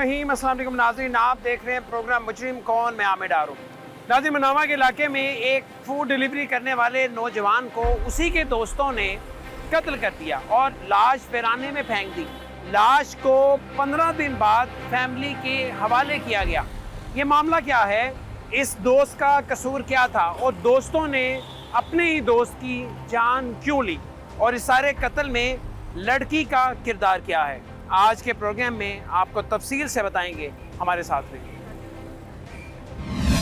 रहीम। अस्सलाम वालेकुम नाज़रीन, आप देख रहे हैं प्रोग्राम मुजरिम कौन, मैं आमिर डारू। नाज़रीन, मनामा के इलाके में एक फूड डिलीवरी करने वाले नौजवान को उसी के दोस्तों ने कत्ल कर दिया और लाश वीराने में फेंक दी। लाश को 15 दिन बाद फैमिली के हवाले किया गया। ये मामला क्या है, इस दोस्त का कसूर क्या था और दोस्तों ने अपने ही दोस्त की जान क्यों ली और इस सारे कत्ल में लड़की का किरदार क्या है, आज के प्रोग्राम में आपको तफसील से बताएंगे। हमारे साथ रहिए।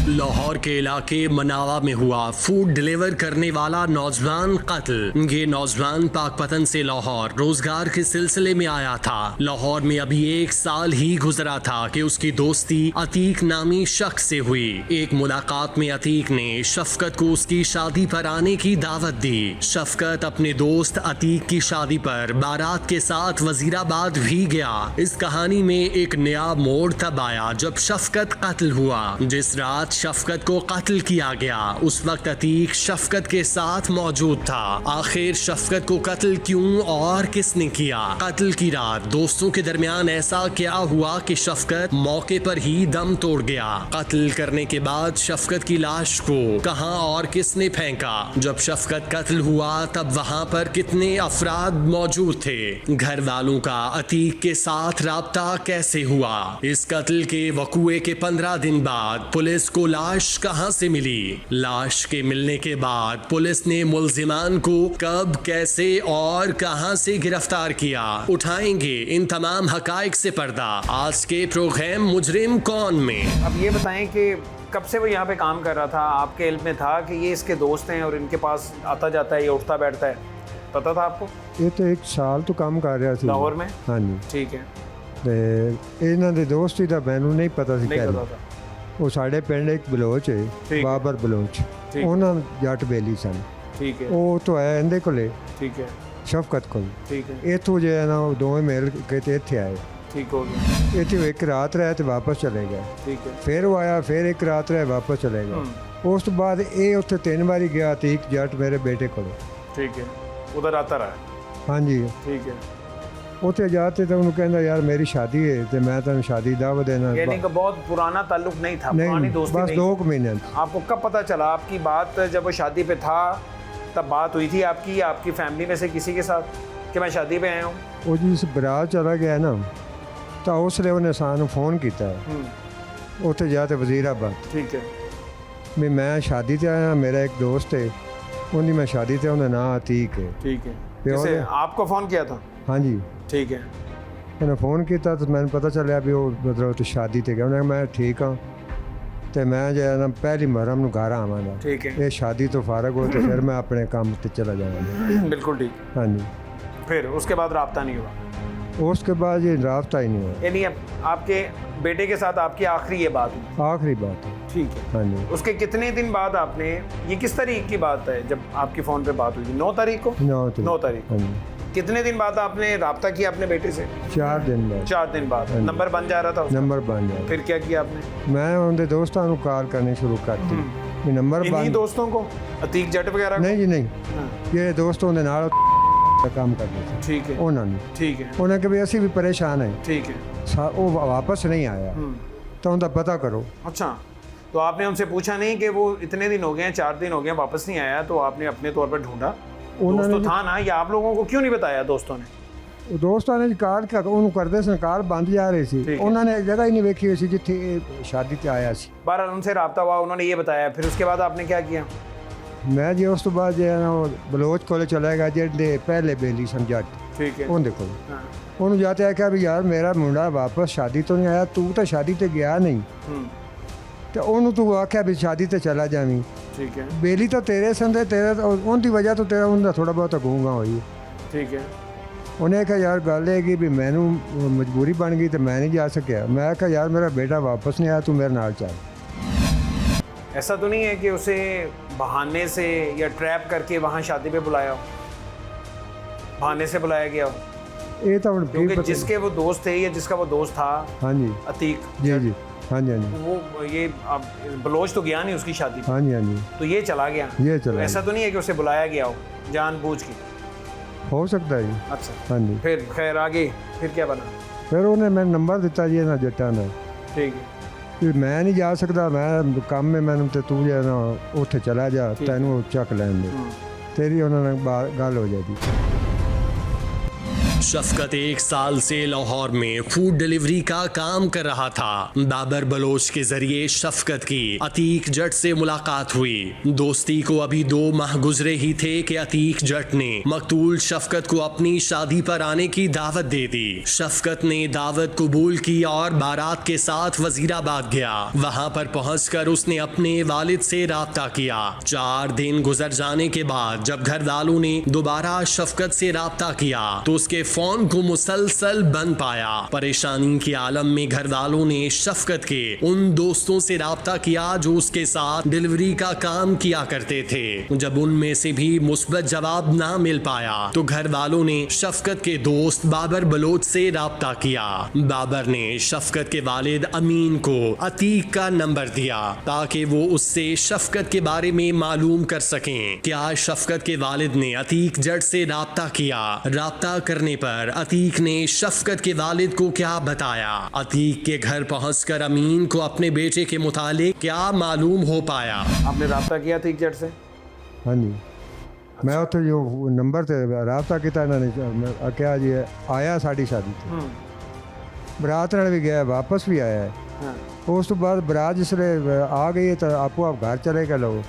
लाहौर के इलाके मनावा में हुआ फूड डिलीवर करने वाला नौजवान कत्ल। ये नौजवान पाकपतन से लाहौर रोजगार के सिलसिले में आया था। लाहौर में अभी 1 साल ही गुजरा था कि उसकी दोस्ती अतीक नामी शख्स से हुई। एक मुलाकात में अतीक ने शफकत को उसकी शादी पर आने की दावत दी। शफकत अपने दोस्त अतीक की शादी पर बारात के साथ वजीराबाद भी गया। इस कहानी में एक नया मोड़ तब आया जब शफकत कत्ल हुआ। जिस रात शफकत को कत्ल किया गया उस वक्त अतीक शफकत के साथ मौजूद था। आखिर शफकत को कत्ल क्यों और किसने किया? कत्ल की रात दोस्तों के दरमियान ऐसा क्या हुआ कि शफकत मौके पर ही दम तोड़ गया? कत्ल करने के बाद शफकत की लाश को कहां और किसने फेंका? जब शफकत कत्ल हुआ तब वहां पर कितने अफराद मौजूद थे? घर वालों का अतीक के साथ राब्ता कैसे हुआ? इस कत्ल के वकूए के 15 दिन बाद पुलिस को लाश कहां से मिली? लाश के मिलने के बाद पुलिस ने मुल्जिमान को कब, कैसे और कहां से गिरफ्तार किया? उठाएंगे इन तमाम हकाइक से पर्दा आज के प्रोग्राम मुजरिम कौन में। अब ये बताएं कि कब से वो यहाँ पे काम कर रहा था? आपके इल्म में था कि ये इसके दोस्त हैं और इनके पास आता जाता है, ये उठता बैठता है, पता था आपको? ये तो 1 साल तो काम कर रहा ਸੀ लाहौर में। हाँ जी, ठीक है। ਤੇ ਇਹਨਾਂ ਦੇ ਦੋਸਤ ਹੀ ਤਾਂ ਮੈਨੂੰ ਨਹੀਂ ਪਤਾ ਸੀ नहीं ਪਹਿਲਾਂ। पता था। ਉਹ ਸਾਡੇ ਪਿੰਡ ਇੱਕ ਬਲੋਚ ਹੈ, ਠੀਕ। ਬਾਬਰ ਬਲੋਚ, ਠੀਕ। ਉਹਨਾਂ ਜੱਟ ਬੇਲੀ ਸਨ। ठीक है। ਉਹ ਤੋਂ ਆਇਆ ਇਹਦੇ ਕੋਲੇ ठीक है। ਸ਼ਫਕਤ ਕੋਲ। ठीक है। ਇੱਥੋਂ ਜੇ ਨਾ ਉਹ ਦੋਵੇਂ ਮਿਲ ਕੇ ਤੇ ਇੱਥੇ ਆਏ। ठीक हो गया। ਇੱਥੇ ਉਹ ਇੱਕ ਰਾਤ ਰਹੇ ਤੇ ਵਾਪਸ ਚਲੇ ਗਏ। ठीक है। ਫਿਰ ਉਹ ਆਇਆ, ਫਿਰ ਇੱਕ ਰਾਤ ਰਹੇ, ਵਾਪਸ ਚਲੇ ਗਏ। ਉਸ ਤੋਂ ਬਾਅਦ ਇਹ ਉੱਥੇ 3 ਵਾਰੀ ਗਿਆ ਤੇ ਇੱਕ ਜੱਟ ਮੇਰੇ ਬੇਟੇ ਕੋਲ। ठीक है। उधर आता रहा। ਹਾਂਜੀ, ठीक है। ਉੱਥੇ ਜਾ ਤੇ ਤਾਂ ਉਹਨੂੰ ਕਹਿੰਦਾ ਯਾਰ ਮੇਰੀ ਸ਼ਾਦੀ ਹੈ ਤੇ ਮੈਂ ਤੈਨੂੰ ਸ਼ਾਦੀ ਦਾਵਤ देना। यानी कि बहुत पुराना ताल्लुक नहीं था, पुरानी नहीं, दोस्ती बस नहीं। 2 महीने। आपको कब पता चला? आपकी बात जब वो शादी पे था तब बात हुई थी आपकी या आपकी फैमिली में से किसी के साथ कि मैं शादी पे आया हूँ? ਉਹ ਜਿਸ ਬਰਾਤ ਚਲਾ ਗਿਆ ਨਾ ਤਾਂ ਉਸ ਲਈ ਉਹਨੇ ਸਾਨੂੰ ਫੋਨ ਕੀਤਾ ਉੱਥੇ ਜਾ ਤੇ ਵਜ਼ੀਰਾਬਾਦ ठीक है। ਵੀ ਮੈਂ ਸ਼ਾਦੀ ਤੇ ਆਇਆ, ਮੇਰਾ ਇੱਕ ਦੋਸਤ ਹੈ, ਉਹਦੀ ਮੈਂ ਸ਼ਾਦੀ ਤੇ ਉਹਦਾ ਨਾਂ ਅਤੀਕ ਹੈ। ठीक है। प्योर किसे? है। आपको फ़ोन किया था? ਹਾਂਜੀ, ठीक है। ਉਹਨੇ ਫੋਨ ਕੀਤਾ ਤਾਂ ਮੈਨੂੰ ਪਤਾ ਚੱਲਿਆ ਵੀ ਉਹ ਮਤਲਬ ਤੇ ਸ਼ਾਦੀ ਤੇ ਗਿਆ। ਉਹਨੇ ਕਿਹਾ ਮੈਂ ਠੀਕ ਹਾਂ ਤੇ ਮੈਂ ਜਿਹੜਾ ਨਾ ਪਹਿਲੀ ਮੁਹਰਮ ਨੂੰ ਘਰ ਆਵਾਂਗਾ। ठीक है। ਇਹ ਸ਼ਾਦੀ ਤੋਂ ਫਾਰਗ ਹੋ ਤੇ ਫਿਰ ਮੈਂ ਆਪਣੇ ਕੰਮ ਤੇ ਚਲਾ ਜਾਵਾਂਗਾ। बिल्कुल ठीक। ਹਾਂਜੀ, फिर उसके बाद राब्ता नहीं हुआ? उसके बाद ये राब्ता ही नहीं हुआ। यानी अब आपके बेटे के साथ आपकी आखिरी ये बात हुई? आखिरी बात है। ठीक है। हाँ जी। उसके कितने दिन बाद आपने, ये किस तारीख की बात है जब आपकी फ़ोन पे बात हुई थी? 9 तारीख को? 9 तारीख। हाँ जी। कितने दिन बाद आपने राब्ता किया अपने बेटे से? 4 दिन बाद। 4 दिन बाद। हाँ जी। नंबर बन जा रहा था उसका? नंबर बन जाए। फिर क्या किया आपने? मैं उनके दोस्तों को कॉल करनी शुरू करती भी नंबर इन्हीं बंद। दोस्तों को, अतीक जट वगैरह को? नहीं जी नहीं, हाँ। ये दोस्तों के नाल काम करते थे ठीक है। उन्होंने ठीक है। उन्हें कि भी असी भी परेशान है, ठीक है। वो वापस नहीं आया तो उनका पता करो। अच्छा, तो आपने उनसे पूछा नहीं कि वो इतने दिन हो गए हैं, 4 दिन हो गए वापस नहीं आया, तो आपने अपने तौर पर ढूंढा? दोस्त तो था ना, या आप लोगों को क्यों नहीं बताया दोस्तों ने? ਦੋਸਤਾਂ ਨੇ ਕਾਰ ਕਰਦੇ ਸਨ, ਕਾਰ ਬੰਦ ਜਾ ਰਹੀ ਸੀ। ठीक है। ਉਹਨਾਂ ਨੇ ਜਗ੍ਹਾ ਹੀ ਨਹੀਂ ਵੇਖੀ ਹੋਈ ਸੀ ਜਿੱਥੇ ਇਹ ਸ਼ਾਦੀ ਤੇ ਆਇਆ ਸੀ। बहरहाल उनसे रब्ता हुआ, उन्होंने ये बताया, फिर उसके बाद आपने क्या किया? ਮੈਂ ਜੀ ਉਸ ਤੋਂ ਬਾਅਦ ਜੇ ਨਾ ਉਹ ਬਲੋਚ ਕੋਲੇ ਚਲਾ ਗਿਆ ਜਿਹੜੇ ਪਹਿਲੇ ਬੇਲੀ ਸਨ ਜੱਟ, ठीक है। ਉਹਦੇ ਕੋਲ हाँ। ਉਹਨੂੰ ਜਾ ਕੇ ਆਖਿਆ ਵੀ ਯਾਰ ਮੇਰਾ ਮੁੰਡਾ ਵਾਪਸ ਸ਼ਾਦੀ ਤੋਂ ਨਹੀਂ ਆਇਆ, ਤੂੰ ਤਾਂ ਸ਼ਾਦੀ ਤੇ ਗਿਆ ਨਹੀਂ ਤੇ ਉਹਨੂੰ ਤੂੰ ਆਖਿਆ ਵੀ ਸ਼ਾਦੀ ਤੇ ਚਲਾ ਜਾਵੀਂ। ठीक है। ਬੇਲੀ ਤਾਂ ਤੇਰੇ ਸੰਦੇ, ਤੇਰਾ ਉਹਦੀ ਵਜ੍ਹਾ ਤੋਂ ਤੇਰਾ ਉਹਦਾ ਥੋੜਾ ਬਹੁਤਾ ਗੂੰਗਾ ਹੋਈ। ठीक है। ਉਹਨੇ ਕਿਹਾ ਯਾਰ ਗੱਲ ਇਹ ਕਿ ਵੀ ਮੈਨੂੰ ਮਜਬੂਰੀ ਬਣ ਗਈ ਤੇ ਮੈਂ ਨਹੀਂ ਜਾ ਸਕਿਆ। ਮੈਂ ਕਿਹਾ ਯਾਰ ਮੇਰਾ ਬੇਟਾ ਵਾਪਸ ਨਹੀਂ ਆਇਆ, ਤੂੰ ਮੇਰੇ ਨਾਲ ਚੱਲ। ऐसा तो नहीं है कि उसे बहाने से या ट्रैप करके वहाँ शादी पे बुलाया हो, बहाने से बुलाया गया हो? ਇਹ ਤਾਂ ਹੁਣ क्योंकि जिसके वो दोस्त थे या जिसका वो दोस्त था ਹਾਂਜੀ अतीक, ਜੀ जी हाँ जी हाँ जी वो ये अब बलोच तो गया नहीं उसकी शादी पे, हाँ जी हाँ जी तो ये चला गया। ये तो चला ऐसा तो नहीं है कि उसे बुलाया गया हो जानबूझ के? हो सकता है जी। अच्छा, हाँ जी। फिर खैर आगे फिर क्या बना? ਫਿਰ ਉਹਨੇ ਮੈਨੂੰ ਨੰਬਰ ਦਿੱਤਾ ਜੀ ਇਹਨਾਂ ਜੱਟਾਂ ਦਾ ਠੀਕ ਹੈ ਵੀ ਮੈਂ ਨਹੀਂ ਜਾ ਸਕਦਾ, ਮੈਂ ਕੰਮ ਹੈ ਮੈਨੂੰ, ਤੇ ਤੂੰ ਜੇ ਨਾ ਉੱਥੇ ਚਲਾ ਜਾ, ਤੈਨੂੰ ਚੱਕ ਲੈਣ ਦੇ, तेरी उन्होंने गल हो जाती। शफकत 1 साल से लाहौर में फूड डिलीवरी का काम कर रहा था। बाबर बलोच के जरिए शफकत की अतीक जट से मुलाकात हुई। दोस्ती को अभी 2 माह गुजरे ही थे कि अतीक जट ने मकतूल शफकत को अपनी शादी पर आने की दावत दे दी। शफकत ने दावत कबूल की और बारात के साथ वजीराबाद गया। वहां पर पहुंचकर उसने अपने वालिद से राब्ता किया। 4 दिन गुजर जाने के बाद जब घर वालों ने दोबारा शफकत से राब्ता किया तो उसके फोन को मुसलसल बंद पाया। परेशानी के आलम में घर वालों ने शफकत के उन दोस्तों से राब्ता किया जो उसके साथ डिलीवरी का काम किया करते थे। जब उनमें से भी मुस्बत जवाब ना मिल पाया तो घर वालों ने शफकत के दोस्त बाबर बलोच से राब्ता किया। बाबर ने शफकत के वालिद अमीन को अतीक का नंबर दिया ताकि वो उससे शफकत के बारे में मालूम कर सकें। क्या शफकत के वालिद ने अतीक जट से राब्ता किया? राब्ता करने पर अतीक ने शफकत के वालिद को क्या बताया? अतीक के घर पहुंचकर अमीन को अपने बेटे के मुतालिक क्या मालूम हो पाया? आपने राब्ता किया अतीक जट से? हाँ जी, मैं उत्थे जो नंबर से राब्ता किया, इन्होंने क्या जी आया साड़ी शादी ते बरात नाल भी गया, वापस भी आया है। उस तो बाद बरात जिसले आ गई है तो आपो आप घर चले गए लोग,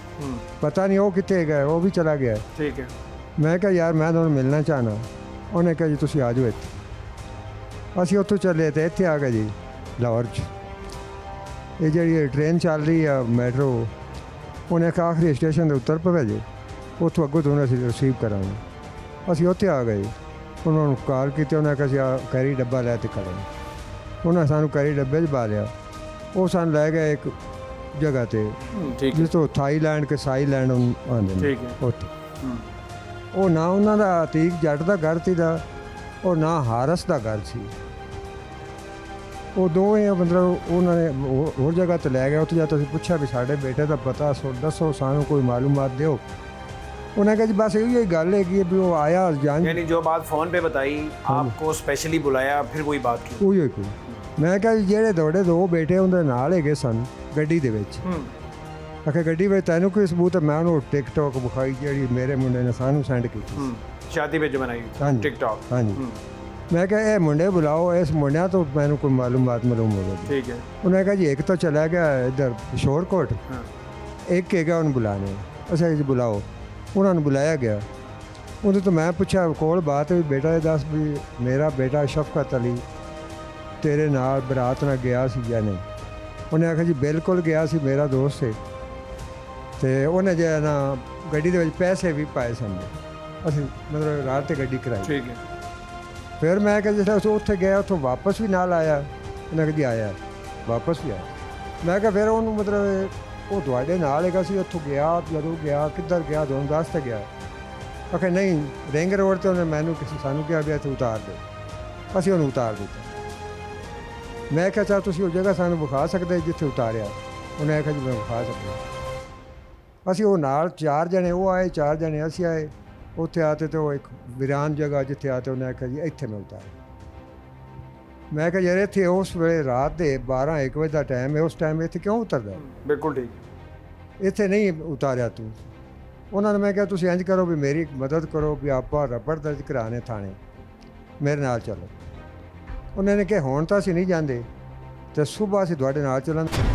पता नहीं वो कितने गए, वो भी चला गया। ठीक है। मैं क्या यार मैं तो मिलना चाहना, उन्हें कहा जी तुसी आ जाओ इत्थे। असीं उत्थों चले तो इत्थे आ गए जी लाहौर च। ये जी ट्रेन चल रही है मैट्रो, उन्हें कहा आखिरी स्टेशन के उतर पवे जे, उत्थों अगों तो उन्हें असीं रिसीव करांगे। असीं उत्थे आ गए, उन्होंने कॉल की, उन्हें कहा कैरी डब्बा लैके खड़े। उन्हें सानू कैरी डब्बे च पा लिया, वो सान लै गए एक जगह ते जिसों थाईलैंड के साईलैंड आंदे उत्थे। ਉਹ ਨਾ ਉਹਨਾਂ ਦਾ ਅਤੀਕ ਜੱਟ ਦਾ ਘਰ ਸੀ ਦਾ, ਉਹ ਨਾ ਹਾਰਸ ਦਾ ਘਰ ਸੀ। ਉਹ ਦੋਵੇਂ ਮਤਲਬ ਉਹਨਾਂ ਨੇ ਹੋਰ ਜਗ੍ਹਾ 'ਤੇ ਲੈ ਗਏ। ਉੱਥੇ ਜਾ ਤੁਸੀਂ ਪੁੱਛਿਆ ਵੀ ਸਾਡੇ ਬੇਟੇ ਦਾ ਪਤਾ ਦੱਸੋ, ਸਾਨੂੰ ਕੋਈ ਮਾਲੂਮਾਤ ਦਿਓ। उन्होंने कहा जी बस यही गल है कि वो आया जान, यानी जो बात फ़ोन पे बताई आपको स्पेशली बुलाया, फिर वही बात की। कोई मैं कहा जी ਜਿਹੜੇ ਤੁਹਾਡੇ 2 ਬੇਟੇ ਉਹਦੇ ਨਾਲ ਹੈਗੇ ਸਨ ਗੱਡੀ ਦੇ ਵਿੱਚ, आखे गड्डी में तैनू कोई सबूत है? मैं उन्होंने टिकटॉक विखाई जी मेरे मुंडे ने सानू सेंड की शादी पे जो बनाई टिकटॉक। हाँ जी, मैं कहा ये मुंडे बुलाओ, इस मुंडिया तो मैंने कोई मालूम होगी। ठीक है। उन्होंने कहा जी एक तो चला गया इधर शोरकोट, एक है गया उन्हें बुलाने। अच्छा जी बुलाओ, उन्होंने बुलाया गया। उन्हें तो मैं पूछा कोल बात है बेटा दस भी मेरा बेटा शफकत अली तेरे नाल बरात ना गया सी या नहीं? उन्हें आखा जी बिल्कुल गया सी, मेरा दोस्त है। तो उन्हें जो है ना गड्डी के पैसे भी पाए सन, असी मतलब रात से गड्डी कराई। ठीक है। फिर मैं क्या जिस उत्थे गया उत्थों वापस भी नाल आया, उन्हें कहा जी आया वापस भी आया। मैं क्या फिर उन्होंने मतलब वो थोड़े नाल हैगा सी, उत्थों गया जदों गया किधर गया दोनों दस ते गया। आखे नहीं रिंग रोड से उन्हें मैनू किसी सानू कहा भी इत्थे उतार दो, असीं उन्हें उतार दिता। मैं क्या चाह तुसीं उस जगह सानू विखा सकते जिथे उतारिया? उन्हें आखिया जी मैं विखा सकता। असी वो नाल 4 जने वो आए, 4 जने असी आए। उत्थे आते तो एक वीरान जगह जिथे आते उन्हें आखिया जी इत्थे मैं उतार। मैं कहा यार इत्थे उस वेले रात के 12-1 बजे का टाइम है, उस टाइम इत्थे क्यों उतरदा? बिल्कुल ठीक, इत्थे नहीं उतारिया तू। उन्होंने मैं कहा तुसीं इंज करो भी मेरी मदद करो भी आप रपड़ दर्ज कराने थाने, मेरे नाल चलो। उन्होंने कहा हुण तां असीं नहीं जांदे, तो सुबह असीं तुहाडे नाल चलांगे।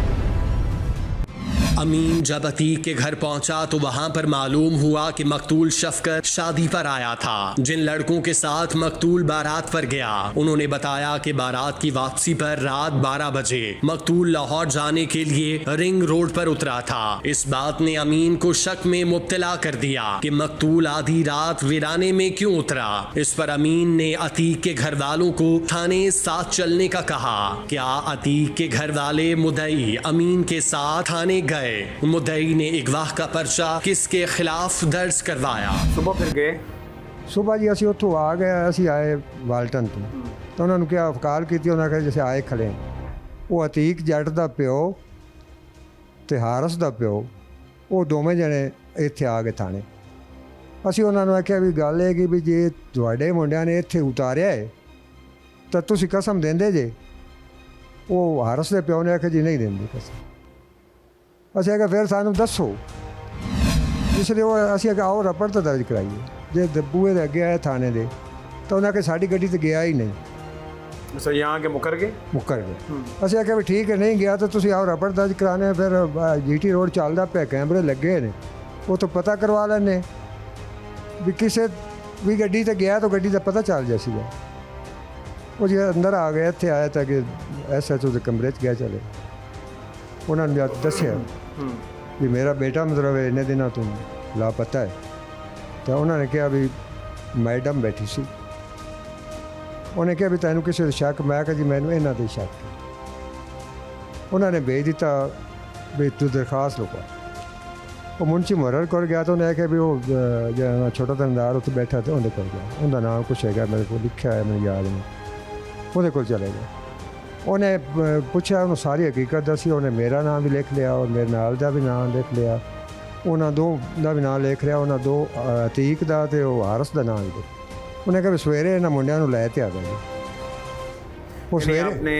अमीन जब अतीक के घर पहुंचा तो वहां पर मालूम हुआ कि मकतूल शफकत शादी पर आया था। जिन लड़कों के साथ मकतूल बारात पर गया उन्होंने बताया कि बारात की वापसी पर रात 12 बजे मकतूल लाहौर जाने के लिए रिंग रोड पर उतरा था। इस बात ने अमीन को शक में मुब्तला कर दिया कि मकतूल आधी रात वीराने में क्यों उतरा। इस पर अमीन ने अतीक के घर वालों को थाने साथ चलने का कहा। क्या अतीक के घर वाले मुद्दई अमीन के साथ थाने गए? मुद्दई ने अगवाह का पर्चा किसके खिलाफ दर्ज करवाया? सुबह फिर गए, सुबह जी असी उत्थों आ गए, असी आए वाल्टन तो उन्होंने क्या अफकार की, उन्होंने कहा जैसे आए खड़े वो अतीक जट का प्यो ते हारस का प्यो, वो दोवें जने इत्थे आ गए थाने। असी उन्होंने आख्या भी गल है कि भी जे तुहाडे मुंडिया ने इत्थे उतारिया है ਤਾਂ ਤੁਸੀਂ ਕਸਮ ਦਿੰਦੇ ਜੇ? ਉਹ ਹਾਰਸ ਦੇ ਪਿਓ ਨੇ ਆਖਿਆ ਜੀ ਨਹੀਂ ਦਿੰਦੇ ਕਸਮ। ਅਸੀਂ ਆਖਿਆ ਫਿਰ ਸਾਨੂੰ ਦੱਸੋ। ਇਸ ਲਈ ਉਹ ਅਸੀਂ ਆਖਿਆ ਆਓ ਰਪਟ ਤਾਂ ਦਰਜ ਕਰਾਈਏ। ਜੇ ਬੂਹੇ ਦੇ ਅੱਗੇ ਆਏ ਥਾਣੇ ਦੇ ਤਾਂ ਉਹਨਾਂ ਕਿ ਸਾਡੀ ਗੱਡੀ ਤੇ ਗਿਆ ਹੀ ਨਹੀਂ। ਅੱਛਾ, यहाँ के मुकर गए? ਮੁੱਕਰ ਗਏ। ਅਸੀਂ ਆਖਿਆ ਵੀ ਠੀਕ ਹੈ ਨਹੀਂ ਗਿਆ ਤਾਂ ਤੁਸੀਂ ਆਓ ਰਪਟ ਦਰਜ ਕਰਾਣੇ। ਫਿਰ GT ਰੋਡ ਚੱਲਦਾ ਪਿਆ, ਕੈਮਰੇ ਲੱਗੇ ਨੇ, ਉਹ ਤੋਂ ਪਤਾ ਕਰਵਾ ਲੈਣੇ ਵੀ ਕਿਸੇ ਵੀ ਗੱਡੀ ਤੇ ਗਿਆ ਤਾਂ ਗੱਡੀ ਦਾ ਪਤਾ ਚੱਲ ਜਾ ਸੀਗਾ। ਉਹ ਜੇ ਅੰਦਰ ਆ ਗਏ, ਇੱਥੇ ਆਇਆ ਤਾਂ ਕਿ SHO ਦੇ ਕਮਰੇ 'ਚ ਗਿਆ ਚਲੇ। ਉਹਨਾਂ ਨੇ ਦੱਸਿਆ ਵੀ ਮੇਰਾ ਬੇਟਾ ਮਤਲਬ ਇੰਨੇ ਦਿਨਾਂ ਤੋਂ ਲਾਪਤਾ ਹੈ। ਤਾਂ ਉਹਨਾਂ ਨੇ ਕਿਹਾ ਵੀ ਮੈਡਮ ਬੈਠੀ ਸੀ। ਉਹਨੇ ਕਿਹਾ ਵੀ ਤੈਨੂੰ ਕਿਸੇ ਦਾ ਸ਼ੱਕ? ਮੈਂ ਕਿਹਾ ਜੀ ਮੈਨੂੰ ਇਹਨਾਂ ਦੇ ਸ਼ੱਕ ਹੈ। ਉਹਨਾਂ ਨੇ ਭੇਜ ਦਿੱਤਾ ਵੀ ਤੂੰ ਦਰਖਾਸਤ ਲਿਖਵਾ। ਉਹ ਮੁਨਸ਼ੀ ਮੁਹੱਰਰ ਕੋਲ ਗਿਆ ਤਾਂ ਉਹਨੇ ਆਖਿਆ ਵੀ ਉਹ ਜਿਹੜਾ ਛੋਟਾ ਥਾਣੇਦਾਰ ਉੱਥੇ ਬੈਠਾ ਤੇ ਉਹਦੇ ਕੋਲ ਗਿਆ। ਉਹਦਾ ਨਾਮ ਕੁਛ ਹੈਗਾ ਮੇਰੇ ਕੋਲ ਲਿਖਿਆ ਹੈ, ਮੈਨੂੰ ਯਾਦ ਨਹੀਂ। ਉਹਦੇ ਕੋਲ ਚਲੇ ਗਏ। ਉਹਨੇ ਪੁੱਛਿਆ, ਉਹਨੂੰ ਸਾਰੀ ਹਕੀਕਤ ਦੱਸੀ। ਉਹਨੇ ਮੇਰਾ ਨਾਮ ਵੀ ਲਿਖ ਲਿਆ ਔਰ ਮੇਰੇ ਨਾਲ ਦਾ ਵੀ ਨਾਮ ਲਿਖ ਲਿਆ। ਉਹਨਾਂ ਦੋ ਦਾ ਵੀ ਨਾਮ ਲਿਖ ਰਿਹਾ। ਉਹਨਾਂ ਦੋ ਅਤੀਕ ਦਾ ਤੇ ਉਹ ਹਾਰਸ ਦਾ ਨਾਮ ਵੀ। ਉਹਨੇ ਕਿਹਾ ਸਵੇਰੇ ਇਹਨਾਂ ਮੁੰਡਿਆਂ ਨੂੰ ਲੈ ਤੇ ਆ ਗਏ। वो सवेरे आपने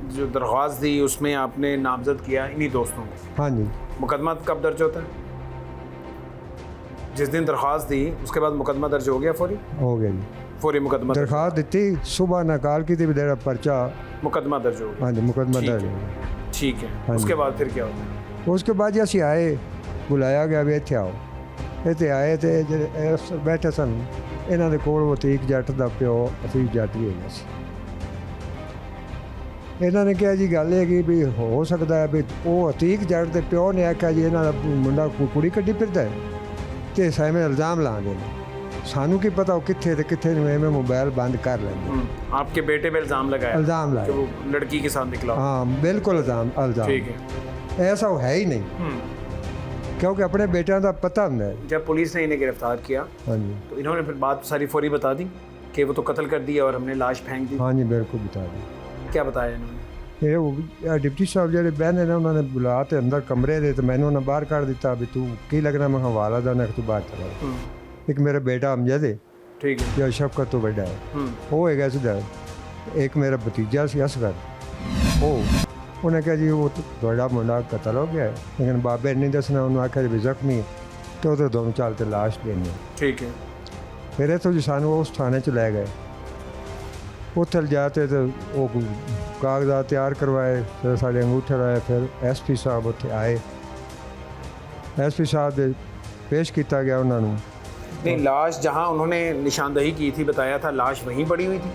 जो दरख्वास्त दी उसमें आपने नामजद किया इन्हीं दोस्तों को? हाँ जी। मुकदमा कब दर्ज होता है? जिस दिन दरख्वास्त दी उसके बाद मुकदमा दर्ज हो गया? फौरी हो गया जी, फौरी मुकदमा दरख्वास्त दी सुबह नकाल की थी भी तेरा पर्चा। मुकदमा दर्ज हो गया? हाँ जी, मुकदमा ठीक दर्ज है। हो गया। ठीक है। हाँ उसके जी। बाद फिर क्या होता है? उसके बाद जी असी आए, बुलाया गया भी इत्थे आओ। इत्थे आए तो ਜਿਹੜੇ ਅਫਸਰ ਬੈਠੇ ਸਨ, ਇਹਨਾਂ ਦੇ ਕੋਲ ਉਹ ਤੀਕ ਜੱਟ ਦਾ ਪਿਓ ਅਫੀਸ ਜੱਟ ਵੀ ਹੈਗਾ ਸੀ। ਇਹਨਾਂ ਨੇ ਕਿਹਾ ਜੀ ਗੱਲ ਇਹ ਕਿ ਵੀ ਹੋ ਸਕਦਾ ਹੈ ਵੀ ਉਹ ਅਤੀਕ ਜੱਟ ਦੇ ਪਿਓ ਨੇ ਆਖਿਆ ਜੀ ਇਹਨਾਂ ਦਾ ਮੁੰਡਾ ਕੁੜੀ ਕੱਢੀ ਫਿਰਦਾ ਹੈ ਤੇ ਸਾਵੇਂ ਇਲਜ਼ਾਮ ਲਾਉਂਦੇ ਨੇ। ਸਾਨੂੰ ਕੀ ਪਤਾ ਉਹ ਕਿੱਥੇ ਤੇ ਕਿੱਥੇ ਨੂੰ ਐਵੇਂ ਮੋਬਾਈਲ ਬੰਦ ਕਰ ਲੈਂਦੇ। आपके बेटे पे इल्ज़ाम लगाया? इल्ज़ाम लगाया। कि वो लड़की के साथ निकला? हाँ बिल्कुल इल्ज़ाम। ठीक है। ऐसा वो है ही नहीं, क्योंकि अपने बेटियां का पता होता है। जब पुलिस ने इन्हें गिरफ्तार किया हाँ जी। तो इन्होंने फिर बात सारी फौरी बता दी कि वो तो कत्ल कर दिया और हमने लाश फेंक दी? हाँ जी बिल्कुल बता दें। क्या बताया इन्होंने? ਇਹ ਉਹ ਡਿਪਟੀ ਸਾਹਿਬ ਜਿਹੜੇ ਬਹਿੰਦੇ ਨੇ ਉਹਨਾਂ ਨੇ ਬੁਲਾ ਤੇ ਅੰਦਰ ਕਮਰੇ ਦੇ ਤੇ ਮੈਨੂੰ ਉਹਨਾਂ ਬਾਹਰ ਕੱਢ ਦਿੱਤਾ ਵੀ ਤੂੰ ਕੀ ਲੱਗਣਾ? ਮੈਂ ਹਵਾਲਾ ਦਾ ਨਾ ਤੂੰ ਬਾਹਰ ਚਲਾ। ਇੱਕ ਮੇਰਾ ਬੇਟਾ ਅਮਜਦ ਹੈ, ठीक है। ਜੋ ਸ਼ਫਕਤ ਤੋਂ ਵੱਡਾ ਹੈ, ਉਹ ਹੈਗਾ ਸਿੱਧਾ। ਇੱਕ ਮੇਰਾ ਭਤੀਜਾ ਸੀ ਅਸਗਰ, ਉਹਨੇ ਕਿਹਾ ਜੀ ਉਹ ਤੁਹਾਡਾ ਮੁੰਡਾ ਕਤਲ ਹੋ ਗਿਆ ਹੈ, ਲੇਕਿਨ ਬਾਬੇ ਨੇ ਨਹੀਂ ਦੱਸਣਾ। ਉਹਨੂੰ ਆਖਿਆ ਵੀ ਜ਼ਖਮੀ ਤੇ ਉਹਦੇ ਦੋਨੋਂ ਚਾਲ ਤੇ ਲਾਸ਼ ਦੇਣੀ। ठीक है। ਫਿਰ ਇੱਥੋਂ ਜੀ ਸਾਨੂੰ ਉਸ ਥਾਣੇ 'ਚ ਲੈ ਗਏ। ਉੱਥੇ ਲਿਜਾਤੇ ਤੇ ਉਹ ਕਾਗਜ਼ਾਤ ਤਿਆਰ ਕਰਵਾਏ, ਫਿਰ ਸਾਡੇ ਅੰਗੂਠੇ ਲਾਏ। ਫਿਰ SP ਸਾਹਿਬ ਉੱਥੇ ਆਏ, SP ਸਾਹਿਬ ਦੇ पेश किया गया उन्होंने। नहीं, लाश जहाँ उन्होंने निशानदही की थी बताया था लाश वहीं पड़ी हुई थी,